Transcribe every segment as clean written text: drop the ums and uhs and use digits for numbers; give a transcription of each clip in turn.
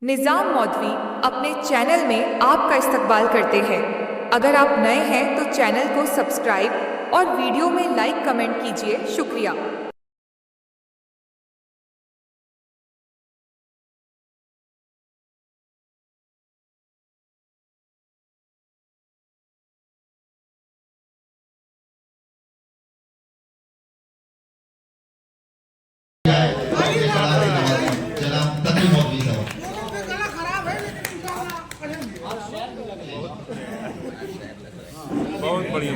निज़ाम मौदवी अपने चैनल में आपका इस्तकबाल करते हैं। अगर आप नए हैं तो चैनल को सब्सक्राइब और वीडियो में लाइक कमेंट कीजिए। शुक्रिया। बहुत बढ़िया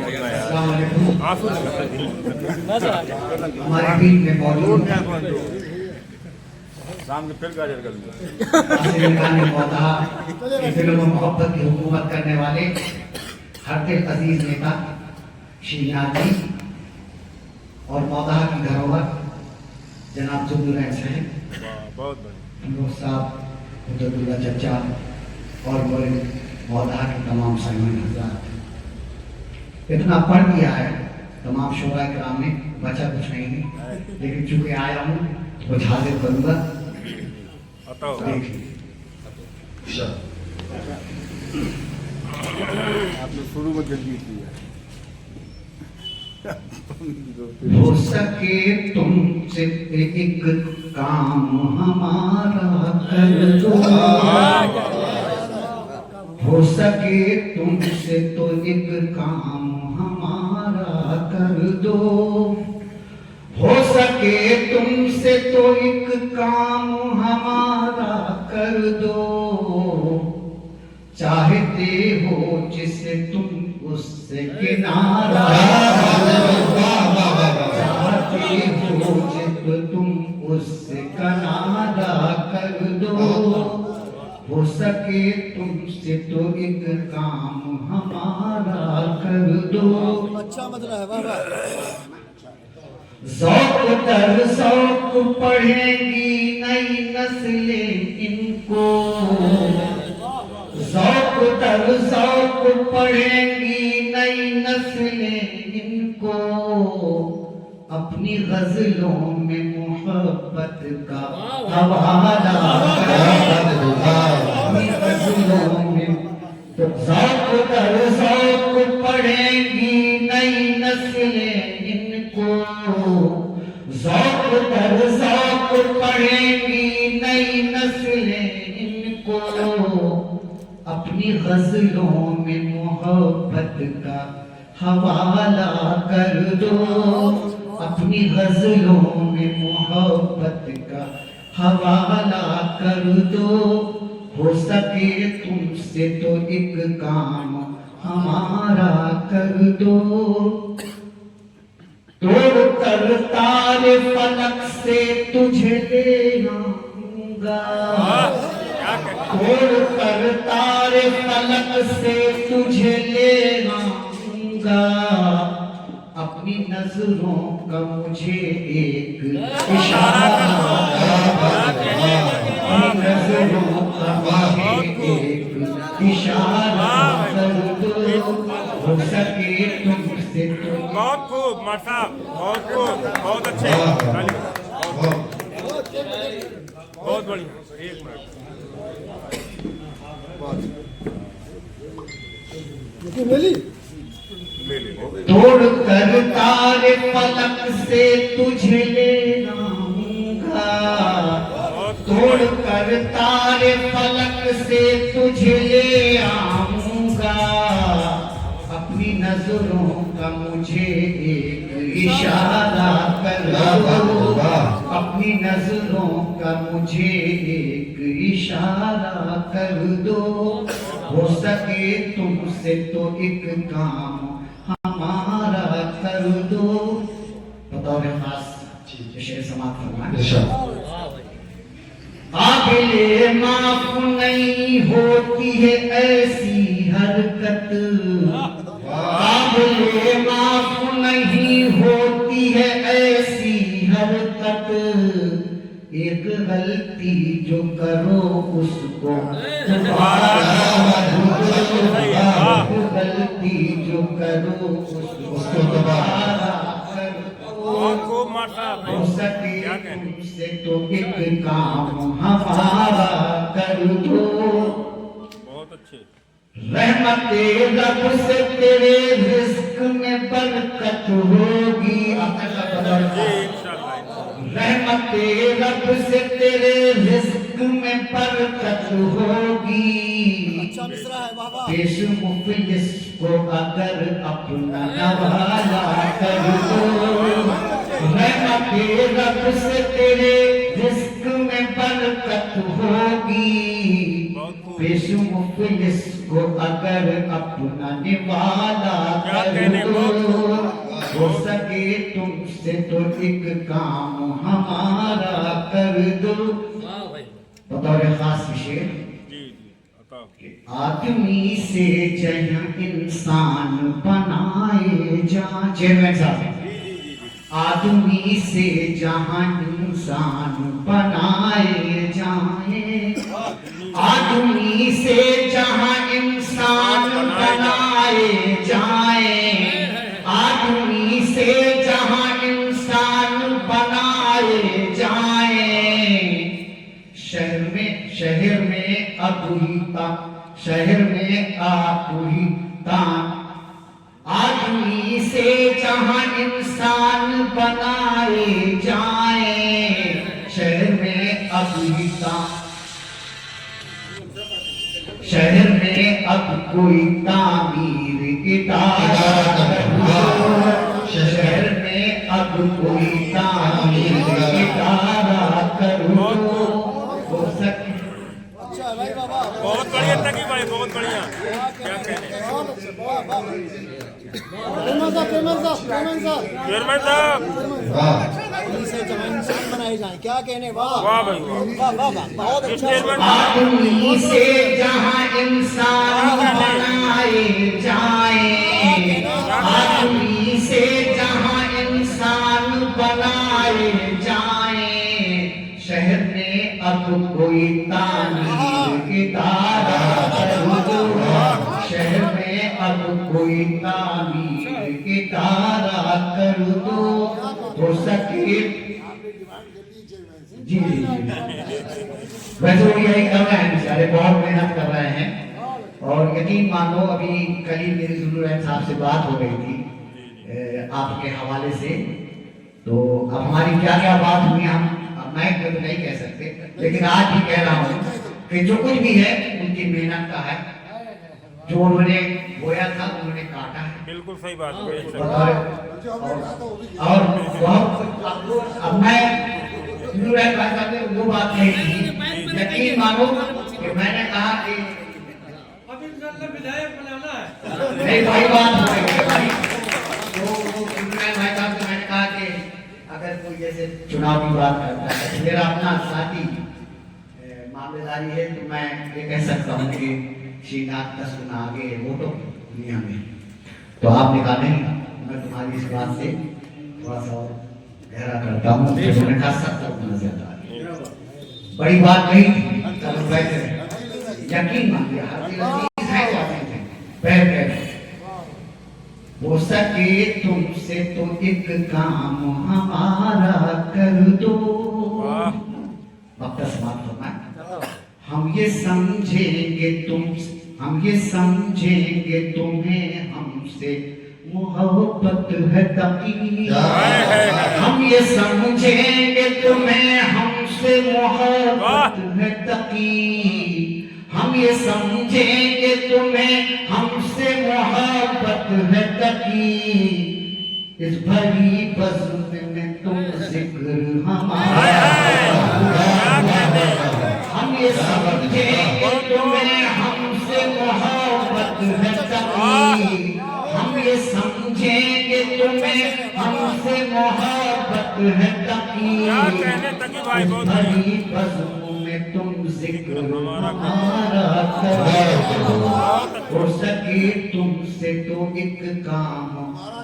हमारी टीम में मौजूद शाम के फिर गाजर कर फिल्म मोहब्बत की हुकूमत करने वाले हर दिल अजीज नेता श्रीनाथ जी और मौदा की धरोहर जनाब जुब्बुल साहब, बहुत बढ़िया अमरोज साहब, उद्दुल्ला चचा और मौदा के तमाम साइमन हजरात, इतना पढ़ दिया है तमाम शोरा कराम ने, बचा कुछ नहीं है, लेकिन चूंकि आया हूँ कुछ हाजिर करूंगा। आपने शुरू में जल्दी की है। हो सके तुमसे एक काम हमारा कर दो, हो सके तुमसे तो एक काम हमारा कर दो, हो सके तुमसे तो एक काम हमारा कर दो, चाहते हो जिसे तुम उससे किनारा, चाहते हो जिसे तुम उससे किनारा कर दो, हो सके तुमसे तो एक काम हमारा कर दो। अच्छा मतलब है बाबा। ज़ौक़ दर ज़ौक़ पढ़ेंगी नई नस्लें इनको, ज़ौक़ दर ज़ौक़ पढ़ेंगी नई नस्लें इनको, अपनी गज़लों में मोहब्बत का हवाला कर दो, अपनी गज़लों में तो ज़ौक़ दर ज़ौक़ पढ़ेंगी नई नस्लें इनको, ज़ौक़ दर ज़ौक़ पढ़ेंगी नई नस्लें इनको, अपनी गज़लों में मोहब्बत का हवाला कर दो, अपनी गज़लों में मोहब्बत का हवाला कर दो, हो सके तुमसे तो एक काम हमारा कर दो। तोड़ कर तारे फलक से तुझे ले आऊंगा, तोड़ कर तारे फलक से तुझे ले आऊंगा, अपनी नजरों का मुझे एक इशारा, अपनी नजरों का मुझे एक इशारा कर दो, हो सके तुमसे तो बहुत खूब माता, बहुत खूब, बहुत अच्छे, बहुत बढ़िया। एक मिनट तोड़ कर तारे फलक से तुझे ले आऊंगा, तोड़ कर तारे फलक से तुझे ले आऊंगा, अपनी नजरों का मुझे एक इशारा कर दो, अपनी नजरों का मुझे एक इशारा कर दो, हो सके तुमसे तो एक काम हमारा कर दो। बतौर खास शेर समाप्त फरमाएं। काबिले माफ नहीं होती है ऐसी हरकत, काबिले माफ नहीं होती है ऐसी हरकत, एक गलती जो करो उसको दोबारा, गलती जो करो उसको दोबारा कर दो, हो सके तुमसे तो एक काम हमारा कर दो। अच्छी। रहमते रब से तेरे रिस्क में बरकत होगी। जी इंशाल्लाह। रहमते रब से तेरे रिस्क में बरकत होगी। अच्छा मिसरा है वाह वाह। पेश मुफलिस को अगर अपना नवाला कर दो। रहमते रब से तेरे रिस्क में बरकत होगी। पेश मुफलिस को अगर अपना निवाला कर दो। हो सके तुमसे तो एक काम हमारा कर दो। बतौर खास शेर, जी जी बताओ। आदमी से जहाँ इंसान बनाए जा। चेयरमैन साहब, आदमी से जहाँ इंसान बनाए जाए। आदमी से जहाँ इंसान बनाए जाए। आदमी से जहाँ इंसान बनाए जाए। शहर में अब ही शहर में आप ही आदमी से जहाँ इंसान बनाए जाए। शहर में अब ही शहर में अब कोई तामीर इदारा शहर में अब कोई तामीर इदारा करो। हो सके अच्छा है भाई वाह वाह। बहुत बढ़िया तकी भाई, बहुत बढ़िया। क्या कहने। वाह वाह। चेयरमैन साहब से जहाँ इंसान बनाए जाए, क्या कहने। वाह वाह भाई वाह वाह वाह, बहुत अच्छा। आदमी से जहाँ इंसान बनाए जाए। आदमी से जहाँ इंसान बनाए जाए। शहर में अब कोई तामीर इदारा कर दो। शहर में अब कोई तामीर इदारा कर दो। हो सके जी वैसे वो यही कर रहे हैं बेचारे, बहुत मेहनत कर रहे हैं। और यकीन मानो अभी कल ही मेरी जुल्लू साहब से बात हो गई थी आपके हवाले से। तो अब हमारी क्या क्या बात हुई हम मैं तो नहीं कह सकते, लेकिन आज भी कह रहा हूँ कि जो कुछ भी है उनकी मेहनत का है। जो उन्होंने बोया था उन्होंने काटा है। बिल्कुल सही बात है। और अब मैं भाई साहब ने वो बात नहीं की। यकीन मानो कि मैंने कहा कि नहीं भाई बात हो रही है भाई। तो भाई साहब से मैंने कहा कि अगर कोई जैसे चुनाव की बात करता है, मेरा अपना साथी मामलेदारी है, तो मैं ये कह सकता हूँ कि श्रीनाथ 10 गुना आगे वोटों दुनिया में। तो आपने कहा नहीं, मैं तुम्हारी इस बात से थोड़ा सा गहरा करता हूँ। उन्होंने कहा 70 गुना ज्यादा बड़ी बात नहीं थी। तब बैठे यकीन मानिए हो सके तुमसे तो एक काम हमारा कर दो। वक्त समाप्त होना। हम ये समझेंगे तुम्हें हमसे मोहब्बत है तकी। हम ये समझेंगे तुम्हें हमसे मोहब्बत है तकी। हम ये समझेंगे तुम्हें हमसे मोहब्बत है तकी। इस भरी बज़्म में तुम जिक्र हमारा। हम ये समझेंगे तुम्हें हमसे मोहब्बत है तकी। हम ये समझेंगे तुम्हें हमसे मोहब्बत है तकी। भरी बज़्म में तुम जिक्र हमारा करो। हो सके तुमसे तो एक काम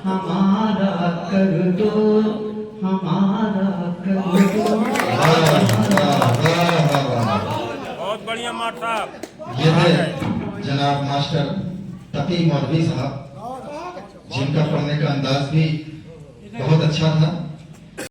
हमारा कर दो। हमारा कर दो। बहुत बढ़िया माठ साहब। ये थे जनाब मास्टर तकी मौलवी साहब, जिनका पढ़ने का अंदाज भी बहुत अच्छा था।